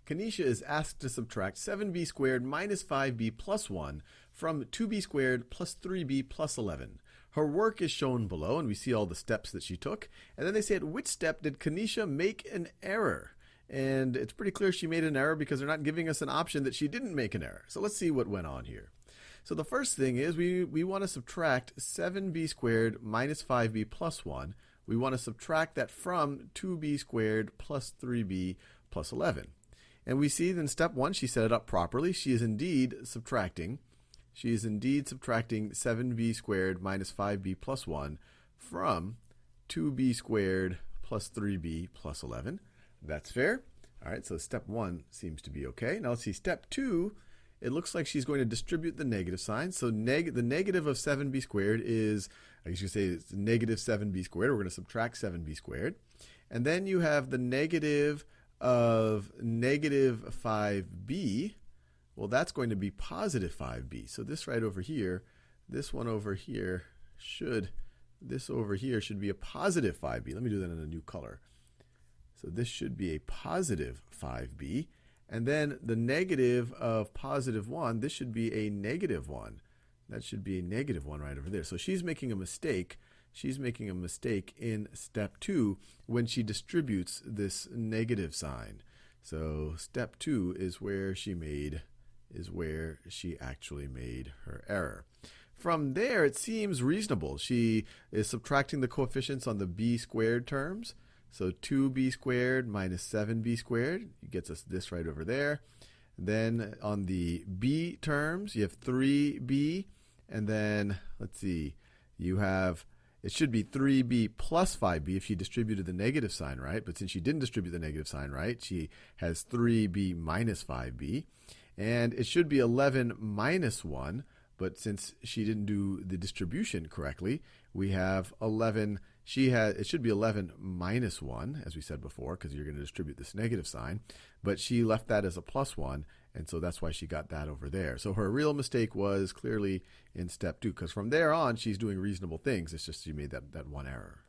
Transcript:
Kanisha is asked to subtract 7b squared minus 5b plus 1 from 2b squared plus 3b plus 11. Her work is shown below, and we see all the steps that she took. And then they say, at which step did Kanisha make an error? And it's pretty clear she made an error because they're not giving us an option that she didn't make an error. So let's see what went on here. So the first thing is we want to subtract 7b squared minus 5b plus 1. We want to subtract that from 2b squared plus 3b plus 11. And we see in step 1 she set it up properly. She is indeed subtracting 7b squared minus 5b plus 1 from 2b squared plus 3b plus 11. That's fair. All right, so step 1 seems to be okay. Now let's see, step 2, it looks like she's going to distribute the negative sign. So the negative of 7b squared is, I guess you could say it's negative 7b squared. We're going to subtract 7b squared. And then you have the negative of negative 5b. Well, that's going to be positive 5b. So this right over here, this one over here should be a positive 5b. Let me do that in a new color. So this should be a positive 5b. And then the negative of positive 1, this should be a negative 1. That should be a negative 1 right over there. So she's making a mistake. She's making a mistake in step 2 when she distributes this negative sign. So step 2 is where she actually made her error. From there, it seems reasonable. She is subtracting the coefficients on the b squared terms. So 2b squared minus 7b squared gets us this right over there. Then on the b terms, you have 3b. And then, let's see, you have, it should be 3b plus 5b if she distributed the negative sign right. But since she didn't distribute the negative sign right, she has 3b minus 5b. And it should be 11 minus 1. But since she didn't do the distribution correctly, we have 11. It should be 11 minus 1, as we said before, because you're going to distribute this negative sign. But she left that as a plus 1, and so that's why she got that over there. So her real mistake was clearly in step 2, because from there on, she's doing reasonable things. It's just she made that one error.